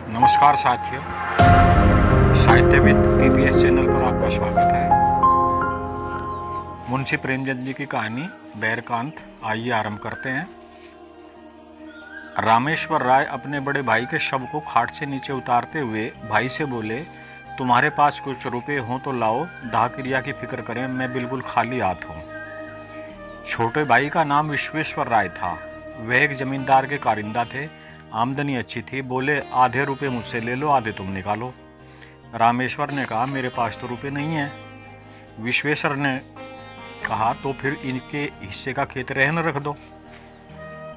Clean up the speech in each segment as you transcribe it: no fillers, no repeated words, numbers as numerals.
नमस्कार साथियों, साहित्यविद PPS channel पर आपका स्वागत है। मुंशी प्रेमचंद जी की कहानी बैरकांत, आइए आरंभ करते हैं। रामेश्वर राय अपने बड़े भाई के शव को खाट से नीचे उतारते हुए भाई से बोले, तुम्हारे पास कुछ रुपए हों तो लाओ, दाह क्रिया की फिक्र करें, मैं बिल्कुल खाली हाथ हूँ। छोटे भाई का नाम विश्वेश्वर राय था। वह एक जमींदार के कारिंदा थे। आमदनी अच्छी थी। बोले, आधे रुपए मुझसे ले लो, आधे तुम निकालो। रामेश्वर ने कहा, मेरे पास तो रुपए नहीं है। विश्वेश्वर ने कहा, तो फिर इनके हिस्से का खेत रहन रख दो।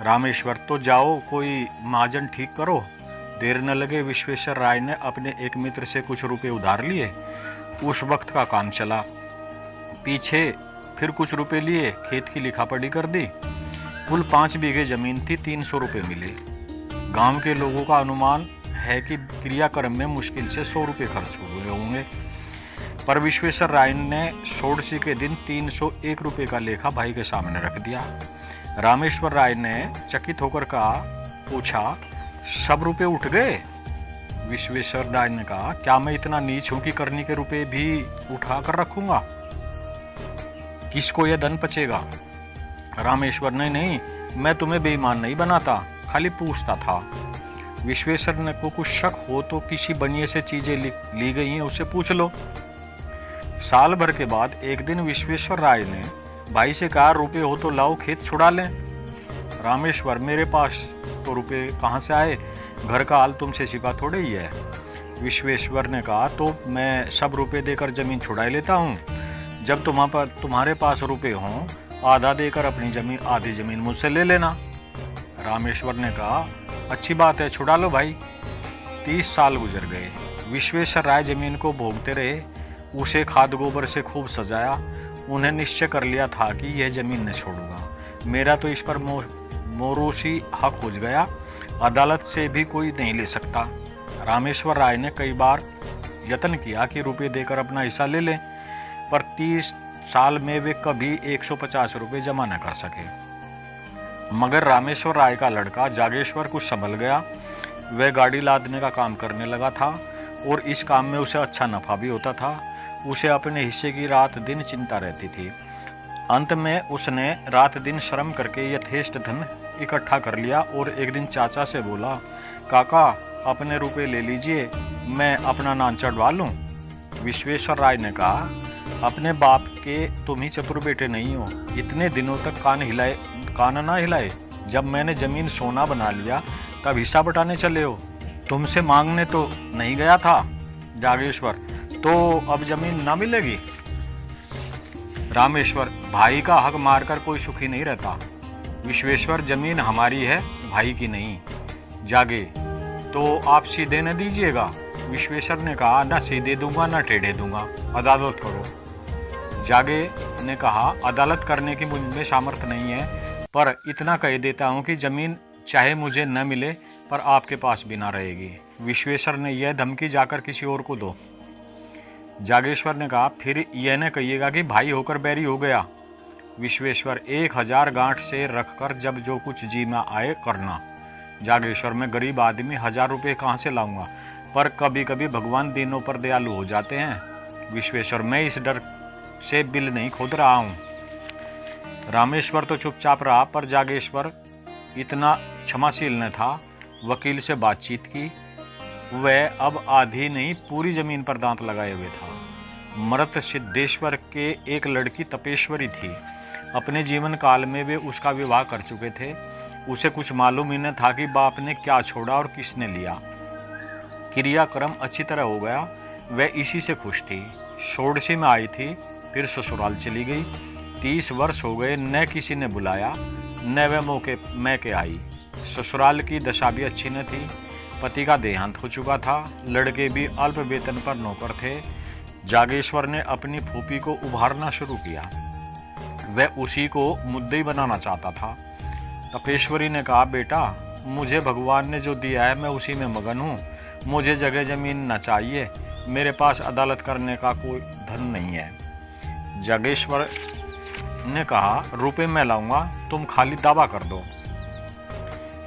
रामेश्वर, तो जाओ कोई महाजन ठीक करो। देर न लगे विश्वेश्वर राय ने अपने एक मित्र से कुछ रुपए उधार लिए। उस वक्त का काम चला। पीछे फिर कुछ रुपए लिए, खेत की लिखापढ़ी कर दी। कुल 5 बीघे जमीन थी, 300 रुपए मिले। गांव के लोगों का अनुमान है कि क्रियाक्रम में मुश्किल से 100 रुपये खर्च हुए होंगे। पर विश्वेश्वर राय ने षोडशी के दिन 301 रुपये का लेखा भाई के सामने रख दिया। रामेश्वर राय ने चकित होकर पूछा, सब रुपये उठ गए? विश्वेश्वर राय ने कहा, क्या मैं इतना नीच हूं कि करनी के रुपये भी उठा कर रखूंगा? किसको यह धन पचेगा? रामेश्वर ने, नहीं, मैं तुम्हें बेईमान नहीं बनाता, खाली पूछता था। विश्वेश्वर ने को कुछ शक हो तो किसी बनिए से चीजें ली गई हैं, उससे पूछ लो। साल भर के बाद एक दिन विश्वेश्वर राय ने भाई से कहा, रुपए हो तो लाओ, खेत छुड़ा लें। रामेश्वर, मेरे पास तो रुपए कहाँ से आए? घर का हाल तुमसे छिपा थोड़े ही है। विश्वेश्वर ने कहा, तो मैं सब रुपए देकर जमीन छुड़ा लेता हूँ। जब तुम्हारे पास रुपए हों, आधा देकर अपनी जमीन, आधी जमीन मुझसे ले लेना। रामेश्वर ने कहा, अच्छी बात है, छुड़ा लो भाई। 30 साल गुजर गए। विश्वेश्वर राय जमीन को भोगते रहे। उसे खाद गोबर से खूब सजाया। उन्हें निश्चय कर लिया था कि यह जमीन न छोड़ूंगा। मेरा तो इस पर मोरोशी हक हो गया, अदालत से भी कोई नहीं ले सकता। रामेश्वर राय ने कई बार यत्न किया कि रुपये देकर अपना हिस्सा ले लें, पर 30 साल में वे कभी 150 रुपये जमा न कर सके। मगर रामेश्वर राय का लड़का जागेश्वर कुछ संभल गया। वह गाड़ी लादने का काम करने लगा था और इस काम में उसे अच्छा नफा भी होता था। उसे अपने हिस्से की रात दिन चिंता रहती थी। अंत में उसने रात दिन श्रम करके यथेष्ट धन इकट्ठा कर लिया और एक दिन चाचा से बोला, काका, अपने रुपए ले लीजिए, मैं अपना नाम चढ़वा लूं। विश्वेश्वर राय ने कहा, अपने बाप के तुम ही चतुर बेटे नहीं हो। इतने दिनों तक कान ना हिलाए। जब मैंने जमीन सोना बना लिया तब हिस्सा बटाने चले हो। तुमसे मांगने तो नहीं गया था। जागेश्वर, तो अब जमीन ना मिलेगी? रामेश्वर, भाई का हक मारकर कोई सुखी नहीं रहता। विश्वेश्वर, जमीन हमारी है, भाई की नहीं। जागे, तो आप सीधे न दीजिएगा? विश्वेश्वर ने कहा, ना सीधे दूंगा ना टेढ़े दूंगा, अदालत करो। जागे ने कहा, अदालत करने की मुझमें सामर्थ्य नहीं है, पर इतना कह देता हूँ कि जमीन चाहे मुझे न मिले पर आपके पास भी ना रहेगी। विश्वेश्वर ने यह धमकी जाकर किसी और को दो। जागेश्वर ने कहा, फिर यह न कहिएगा कि भाई होकर बैरी हो गया। विश्वेश्वर, 1000 गांठ से रखकर जब जो कुछ जी में आए करना। जागेश्वर, मैं गरीब आदमी 1000 रुपये कहाँ से लाऊंगा? पर कभी कभी भगवान दीनों पर दयालु हो जाते हैं। विश्वेश्वर, मैं इस डर से बिल नहीं खोद रहा हूँ। रामेश्वर तो चुपचाप रहा, पर जागेश्वर इतना क्षमाशील न था। वकील से बातचीत की। वह अब आधी नहीं पूरी जमीन पर दांत लगाए हुए था। मृत सिद्धेश्वर के एक लड़की तपेश्वरी थी। अपने जीवन काल में वे उसका विवाह कर चुके थे। उसे कुछ मालूम ही न था कि बाप ने क्या छोड़ा और किसने लिया। क्रियाक्रम अच्छी तरह हो गया। वह इसी से खुश थी। षोडशी में आई थी, फिर ससुराल चली गई। 30 वर्ष हो गए, न किसी ने बुलाया न वह मौके मैं के आई। ससुराल की दशा भी अच्छी न थी। पति का देहांत हो चुका था। लड़के भी अल्प वेतन पर नौकर थे। जागेश्वर ने अपनी फूफी को उभारना शुरू किया। वह उसी को मुद्दई बनाना चाहता था। तपेश्वरी ने कहा, बेटा, मुझे भगवान ने जो दिया है मैं उसी में मगन हूँ। मुझे जगह जमीन न चाहिए। मेरे पास अदालत करने का कोई धन नहीं है। जागेश्वर ने कहा, रुपए मैं लाऊंगा, तुम खाली दावा कर दो।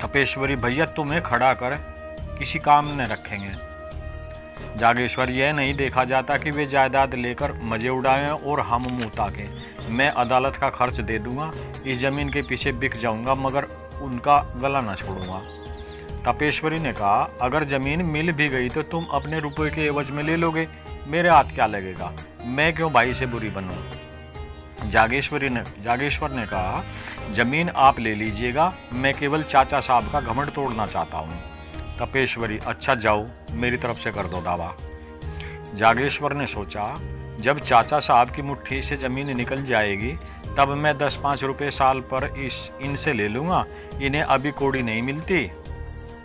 तपेश्वरी, भैया तुम्हें खड़ा कर किसी काम न रखेंगे। जागेश्वर, यह नहीं देखा जाता कि वे जायदाद लेकर मजे उड़ाएं और हम मुँह ताकें। मैं अदालत का खर्च दे दूंगा, इस जमीन के पीछे बिक जाऊंगा, मगर उनका गला न छोड़ूंगा। तपेश्वरी ने कहा, अगर जमीन मिल भी गई तो तुम अपने रुपए के एवज में ले लोगे, मेरे हाथ क्या लगेगा, मैं क्यों भाई से बुरी बनूं। जागेश्वर ने कहा, जमीन आप ले लीजिएगा, मैं केवल चाचा साहब का घमंड तोड़ना चाहता हूँ। तपेश्वरी, अच्छा जाओ, मेरी तरफ से कर दो दावा। जागेश्वर ने सोचा, जब चाचा साहब की मुट्ठी से जमीन निकल जाएगी तब मैं 10-5 रुपये साल पर इनसे ले लूँगा, इन्हें अभी कोड़ी नहीं मिलती,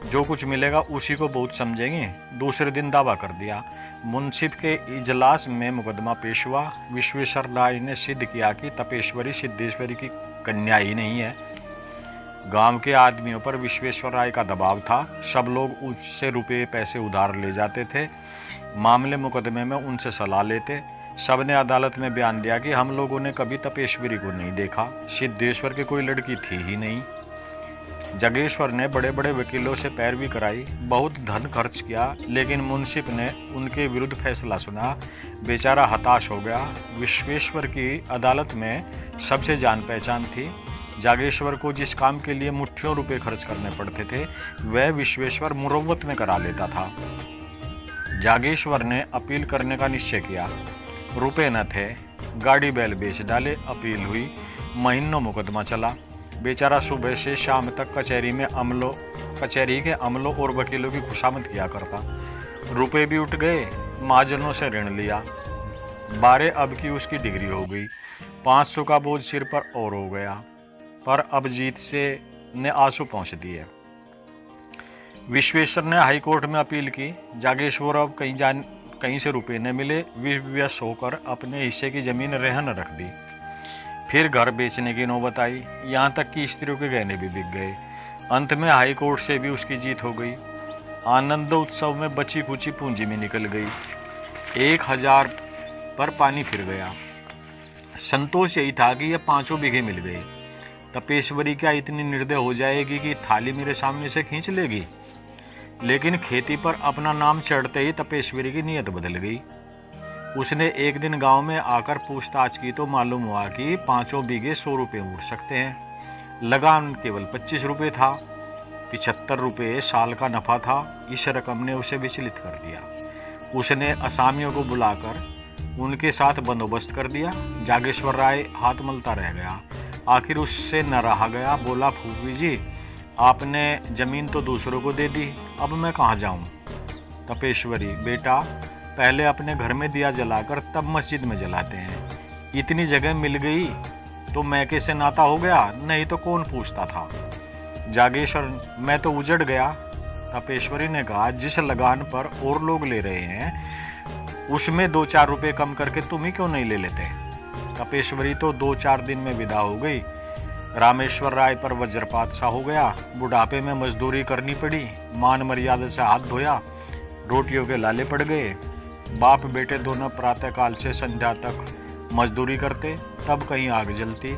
जो कुछ मिलेगा उसी को बहुत समझेंगे। दूसरे दिन दावा कर दिया। मुंसिफ के इजलास में मुकदमा पेश हुआ। विश्वेश्वर राय ने सिद्ध किया कि तपेश्वरी सिद्धेश्वरी की कन्या ही नहीं है। गांव के आदमियों पर विश्वेश्वर राय का दबाव था, सब लोग उससे रुपये पैसे उधार ले जाते थे, मामले मुकदमे में उनसे सलाह लेते। सबने अदालत में बयान दिया कि हम लोगों ने कभी तपेश्वरी को नहीं देखा, सिद्धेश्वर की कोई लड़की थी ही नहीं। जागेश्वर ने बड़े बड़े वकीलों से पैरवी कराई, बहुत धन खर्च किया, लेकिन मुंसिफ ने उनके विरुद्ध फैसला सुना। बेचारा हताश हो गया। विश्वेश्वर की अदालत में सबसे जान पहचान थी। जागेश्वर को जिस काम के लिए मुट्ठियों रुपए खर्च करने पड़ते थे वह विश्वेश्वर मुरव्वत में करा लेता था। जागेश्वर ने अपील करने का निश्चय किया। रुपए न थे, गाड़ी बैल बेच डाले, अपील हुई, महीनों मुकदमा चला। बेचारा सुबह से शाम तक कचहरी के अमलों और वकीलों की खुशामद किया करता। रुपए भी उठ गए, महाजनों से ऋण लिया, 12 अब की उसकी डिग्री हो गई, 500 का बोझ सिर पर और हो गया, पर अब जीत से ने आंसू पहुँच दिए। विश्वेश्वर ने हाई कोर्ट में अपील की। जागेश्वर अब कहीं से रुपए न मिले, विवश होकर अपने हिस्से की जमीन रहन रख दी। फिर घर बेचने की नौबत आई, यहाँ तक कि स्त्रियों के गहने भी बिक गए। अंत में हाई कोर्ट से भी उसकी जीत हो गई। आनंद उत्सव में बची खुची पूंजी में निकल गई। 1000 पर पानी फिर गया। संतोष यही था कि यह 5 बीघे मिल गए। तपेश्वरी क्या इतनी निर्दय हो जाएगी कि थाली मेरे सामने से खींच लेगी? लेकिन खेती पर अपना नाम चढ़ते ही तपेश्वरी की नीयत बदल गई। उसने एक दिन गांव में आकर पूछताछ की तो मालूम हुआ कि 5 बीघे 100 रुपये उड़ सकते हैं। लगान केवल 25 रुपये था। 75 रुपये साल का नफा था। इस रकम ने उसे विचलित कर दिया। उसने असामियों को बुलाकर उनके साथ बंदोबस्त कर दिया। जागेश्वर राय हाथ मलता रह गया। आखिर उससे न रहा गया। बोला, फूफी जी, आपने जमीन तो दूसरों को दे दी, अब मैं कहाँ जाऊँ? तपेश्वरी, बेटा, पहले अपने घर में दिया जलाकर तब मस्जिद में जलाते हैं। इतनी जगह मिल गई तो मैके से नाता हो गया, नहीं तो कौन पूछता था। जागेश्वर, मैं तो उजड़ गया। तपेश्वरी ने कहा, जिस लगान पर और लोग ले रहे हैं उसमें 2-4 रुपये कम करके तुम ही क्यों नहीं ले लेते? तपेश्वरी तो 2-4 दिन में विदा हो गई। रामेश्वर राय पर वज्रपात सा हो गया। बुढ़ापे में मजदूरी करनी पड़ी। मान मर्यादा से हाथ धोया, रोटियों के लाले पड़ गए। बाप बेटे दोनों प्रातःकाल से संध्या तक मजदूरी करते, तब कहीं आग जलती,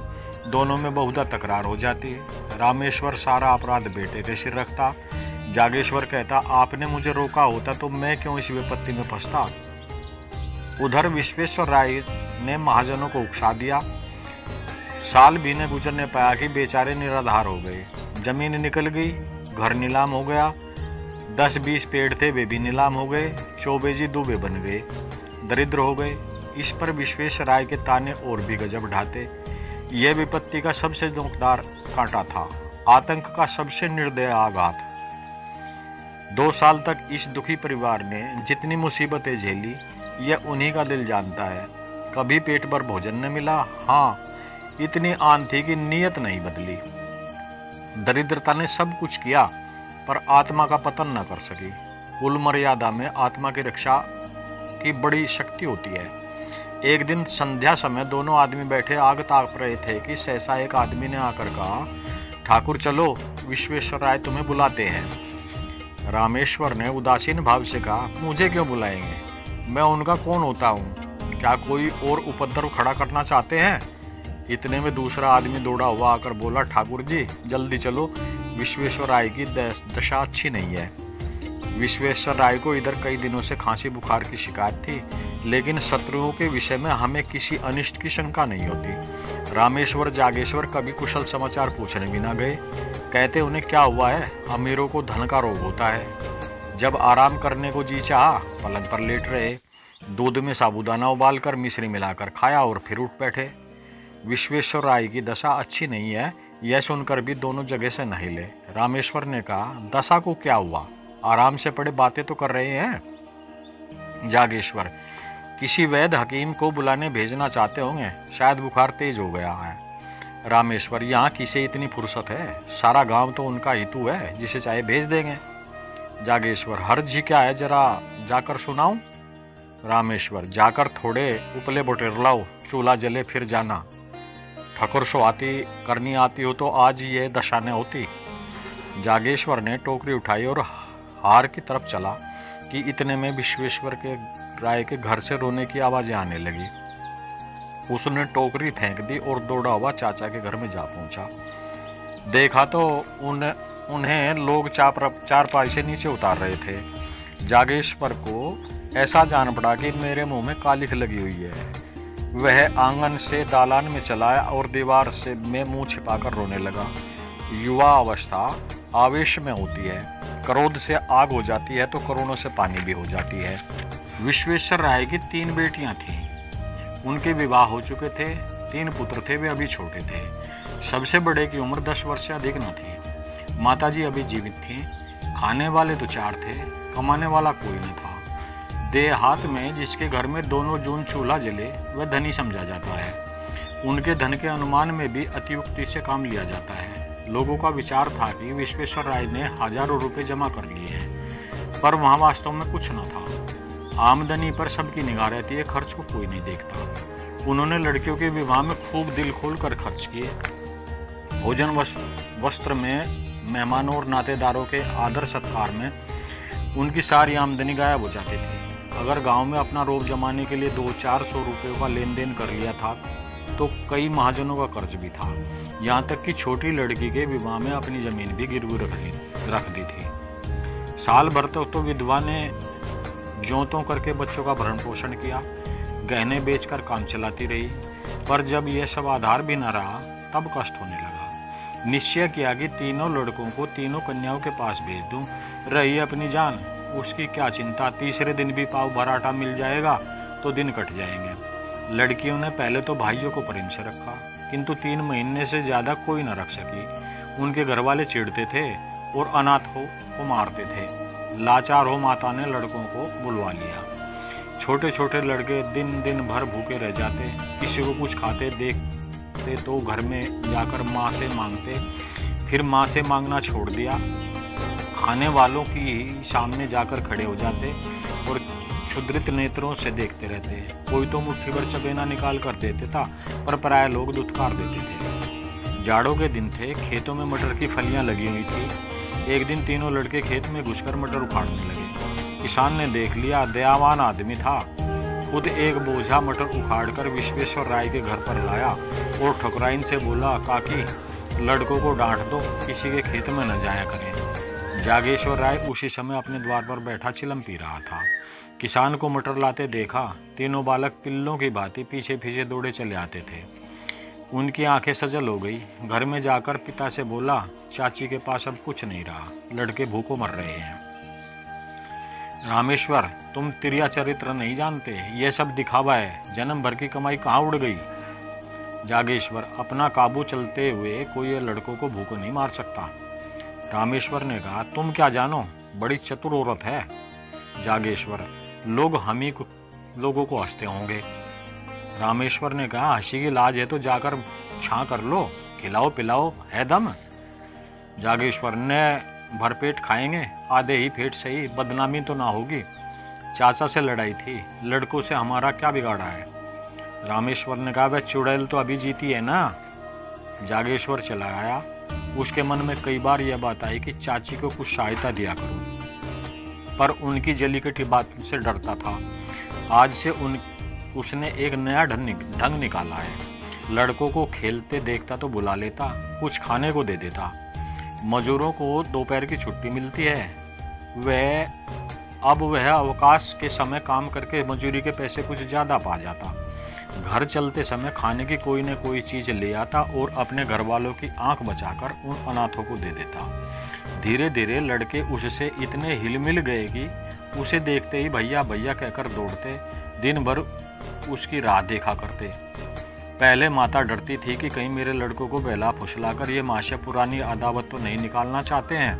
दोनों में बहुधा तकरार हो जाती। रामेश्वर सारा अपराध बेटे के सिर रखता। जागेश्वर कहता, आपने मुझे रोका होता तो मैं क्यों इस विपत्ति में फंसता। उधर विश्वेश्वर राय ने महाजनों को उकसा दिया। साल भी न गुजरने पाया कि बेचारे निराधार हो गए। जमीन निकल गई, घर नीलाम हो गया, 10-20 पेड़ थे वे भी नीलाम हो गए। चौबे जी दूबे बन गए, दरिद्र हो गए। इस पर विश्वेश्वर राय के ताने और भी गजब ढाते। यह विपत्ति का सबसे दुखदार कांटा था, आतंक का सबसे निर्दय आघात। 2 साल तक इस दुखी परिवार ने जितनी मुसीबतें झेली यह उन्हीं का दिल जानता है। कभी पेट भर भोजन न मिला, हाँ, इतनी आन थी कि नीयत नहीं बदली। दरिद्रता ने सब कुछ किया पर आत्मा का पतन न कर सकी। कुल मर्यादा में आत्मा की रक्षा की बड़ी शक्ति होती है। एक दिन संध्या समय दोनों आदमी बैठे आग ताप रहे थे कि सहसा एक आदमी ने आकर कहा, ठाकुर चलो, विश्वेश्वर राय तुम्हें बुलाते हैं। रामेश्वर ने उदासीन भाव से कहा, मुझे क्यों बुलाएंगे? मैं उनका कौन होता हूँ? क्या कोई और उपद्रव खड़ा करना चाहते हैं? इतने में दूसरा आदमी दौड़ा हुआ आकर बोला, ठाकुर जी जल्दी चलो, विश्वेश्वर राय की दशा अच्छी नहीं है। विश्वेश्वर राय को इधर कई दिनों से खांसी बुखार की शिकायत थी, लेकिन शत्रुओं के विषय में हमें किसी अनिष्ट की शंका नहीं होती। रामेश्वर जागेश्वर कभी कुशल समाचार पूछने भी ना गए। कहते उन्हें क्या हुआ है, अमीरों को धन का रोग होता है। जब आराम करने को जी चाहा पलंग पर लेट रहे, दूध में साबूदाना उबालकर मिश्री मिलाकर खाया और फिर उठ बैठे। विश्वेश्वर राय की दशा अच्छी नहीं है, यह सुनकर भी दोनों जगह से नहिले। रामेश्वर ने कहा, दशा को क्या हुआ, आराम से पड़े बातें तो कर रहे हैं। जागेश्वर, किसी वैद्य हकीम को बुलाने भेजना चाहते होंगे, शायद बुखार तेज हो गया है। रामेश्वर, यहाँ किसे इतनी फुर्सत है, सारा गांव तो उनका हितू है, जिसे चाहे भेज देंगे। जागेश्वर, हर्ज ही क्या है, जरा जाकर सुनाऊं। रामेश्वर, जाकर थोड़े उपले बोटेर लाओ, चूल्हा जले फिर जाना। ठकुर सुहाती करनी आती हो तो आज ये दशा न होती। जागेश्वर ने टोकरी उठाई और हार की तरफ चला कि इतने में विश्वेश्वर के राय के घर से रोने की आवाजें आने लगी। उसने टोकरी फेंक दी और दौड़ा हुआ चाचा के घर में जा पहुंचा। देखा तो उन्हें लोग चारपाई से नीचे उतार रहे थे। जागेश्वर को ऐसा जान पड़ा कि मेरे मुंह में कालिख लगी हुई है। वह आंगन से दालान में चला और दीवार से में मुंह छिपाकर रोने लगा। युवा अवस्था आवेश में होती है, क्रोध से आग हो जाती है तो करोड़ों से पानी भी हो जाती है। विश्वेश्वर राय की 3 बेटियां थीं। उनके विवाह हो चुके थे, 3 पुत्र थे, वे अभी छोटे थे। सबसे बड़े की उम्र 10 वर्ष से अधिक न थी। माताजी अभी जीवित थीं। खाने वाले तो 4 थे, कमाने वाला कोई न था। देहात में जिसके घर में दोनों जून चूल्हा जले वह धनी समझा जाता है। उनके धन के अनुमान में भी अतियुक्ति से काम लिया जाता है। लोगों का विचार था कि विश्वेश्वर राय ने हजारों रुपए जमा कर लिए हैं, पर वहाँ वास्तव में कुछ न था। आमदनी पर सबकी निगाह रहती है, खर्च को कोई नहीं देखता। उन्होंने लड़कियों के विवाह में खूब दिल खोल कर खर्च किए। भोजन वस्त्र में, मेहमानों और नातेदारों के आदर सत्कार में उनकी सारी आमदनी गायब हो जाती थी। अगर गांव में अपना रोब जमाने के लिए 200-400 रुपये का लेन देन कर लिया था तो कई महाजनों का कर्ज भी था। यहाँ तक कि छोटी लड़की के विवाह में अपनी जमीन भी गिरवी रख दी थी। साल भर तक तो विधवा ने ज्यों करके बच्चों का भरण पोषण किया, गहने बेचकर काम चलाती रही। पर जब यह सब आधार भी न रहा तब कष्ट होने लगा। निश्चय किया कि तीनों लड़कों को तीनों कन्याओं के पास भेज दूं। रही अपनी जान, उसकी क्या चिंता, तीसरे दिन भी पाव भराटा मिल जाएगा तो दिन कट जाएंगे। लड़कियों ने पहले तो भाइयों को प्रेम से रखा, किंतु 3 महीने से ज़्यादा कोई न रख सकी। उनके घर वाले चिढ़ते थे और अनाथ को मारते थे। लाचार हो माता ने लड़कों को बुलवा लिया। छोटे छोटे लड़के दिन दिन भर भूखे रह जाते, किसी को कुछ खाते देखते तो घर में जाकर माँ से मांगते, फिर माँ से मांगना छोड़ दिया। खाने वालों की सामने जाकर खड़े हो जाते और क्षुद्रित नेत्रों से देखते रहते। कोई तो मुट्ठी भर चबेना निकाल कर देते था, पर प्राय लोग दुत्कार देते थे। जाड़ों के दिन थे, खेतों में मटर की फलियां लगी हुई थी। एक दिन तीनों लड़के खेत में घुसकर मटर उखाड़ने लगे। किसान ने देख लिया, दयावान आदमी था, खुद एक बोझा मटर उखाड़कर विश्वेश्वर राय के घर पर लाया और ठकुराइन से बोला, काकी लड़कों को डांट दो, किसी के खेत में न जाया करें। जागेश्वर राय उसी समय अपने द्वार पर बैठा चिलम पी रहा था। किसान को मटर लाते देखा। तीनों बालक पिल्लों की भांति पीछे पीछे दौड़े चले आते थे। उनकी आंखें सजल हो गई। घर में जाकर पिता से बोला, चाची के पास अब कुछ नहीं रहा, लड़के भूखों मर रहे हैं। रामेश्वर, तुम तिरिया चरित्र नहीं जानते, यह सब दिखावा है, जन्म भर की कमाई कहाँ उड़ गई। जागेश्वर, अपना काबू चलते हुए कोई लड़कों को भूखों नहीं मार सकता। रामेश्वर ने कहा, तुम क्या जानो, बड़ी चतुर औरत है। जागेश्वर, लोग हम ही लोगों को हंसते होंगे। रामेश्वर ने कहा, हंसी की लाज है तो जाकर छां कर लो, खिलाओ पिलाओ है दम। जागेश्वर ने भरपेट खाएंगे, आधे ही पेट सही, बदनामी तो ना होगी। चाचा से लड़ाई थी, लड़कों से हमारा क्या बिगाड़ा है। रामेश्वर ने कहा, वह चुड़ैल तो अभी जीती है ना। जागेश्वर चला आया। उसके मन में कई बार यह बात आई कि चाची को कुछ सहायता दिया करो, पर उनकी जलीकटी बात से डरता था। आज से उसने एक नया ढंग निकाला है। लड़कों को खेलते देखता तो बुला लेता, कुछ खाने को दे देता। मजूरों को दोपहर की छुट्टी मिलती है, वह अवकाश के समय काम करके मजूरी के पैसे कुछ ज़्यादा पा जाता। घर चलते समय खाने की कोई न कोई चीज़ ले आता और अपने घर वालों की आंख बचाकर उन अनाथों को दे देता। धीरे धीरे लड़के उससे इतने हिलमिल गए कि उसे देखते ही भैया भैया कहकर दौड़ते, दिन भर उसकी राह देखा करते। पहले माता डरती थी कि कहीं मेरे लड़कों को बहला फुसलाकर ये माशे पुरानी अदावत तो नहीं निकालना चाहते हैं।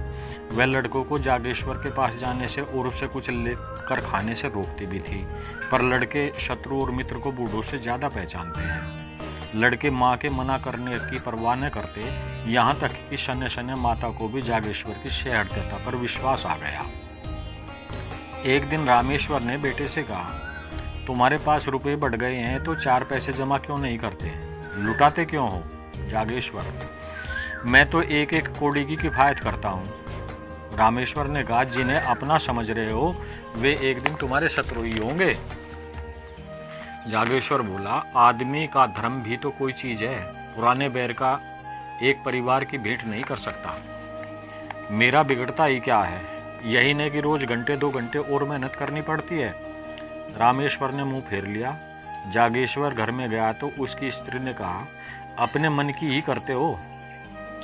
वह लड़कों को जागेश्वर के पास जाने से और उससे कुछ लेकर खाने से रोकती भी थी, पर लड़के शत्रु और मित्र को बूढ़ों से ज़्यादा पहचानते हैं। लड़के माँ के मना करने की परवाह न करते, यहाँ तक कि शने शने माता को भी जागेश्वर की सहृदयता पर विश्वास आ गया। एक दिन रामेश्वर ने बेटे से कहा, तुम्हारे पास रुपए बढ़ गए हैं तो 4 पैसे जमा क्यों नहीं करते, लुटाते क्यों हो? जागेश्वर, मैं तो एक एक कौड़ी की किफायत करता हूँ। रामेश्वर ने कहा, जिन्हें अपना समझ रहे हो वे एक दिन तुम्हारे शत्रु ही होंगे। जागेश्वर बोला, आदमी का धर्म भी तो कोई चीज है, पुराने बैर का एक परिवार की भेंट नहीं कर सकता। मेरा बिगड़ता ही क्या है, यही नहीं कि रोज घंटे 2 घंटे और मेहनत करनी पड़ती है। रामेश्वर ने मुंह फेर लिया। जागेश्वर घर में गया तो उसकी स्त्री ने कहा, अपने मन की ही करते हो,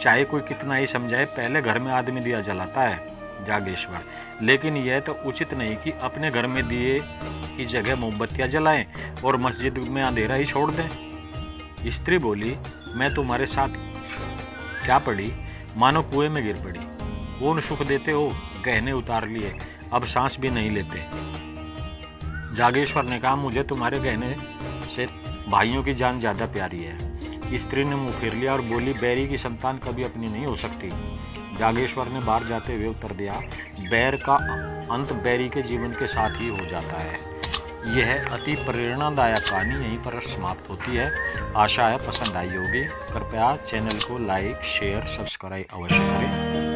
चाहे कोई कितना ही समझाए, पहले घर में आदमी दिया जलाता है। जागेश्वर, लेकिन यह तो उचित नहीं कि अपने घर में दिए की जगह मोमबत्तियां जलाएं और मस्जिद में अंधेरा ही छोड़ दें। स्त्री बोली, मैं तुम्हारे साथ क्या पड़ी, मानो कुएं में गिर पड़ी। कौन सुख देते हो, गहने उतार लिए, अब सांस भी नहीं लेते। जागेश्वर ने कहा, मुझे तुम्हारे गहने से भाइयों की जान ज़्यादा प्यारी है। स्त्री ने मुंह फेर लिया और बोली, बैरी की संतान कभी अपनी नहीं हो सकती। जागेश्वर ने बाहर जाते हुए उत्तर दिया, बैर का अंत बैरी के जीवन के साथ ही हो जाता है। यह अति प्रेरणादायक कहानी यहीं पर समाप्त होती है। आशा है पसंद आई होगी। कृपया चैनल को लाइक, शेयर, सब्सक्राइब अवश्य करें।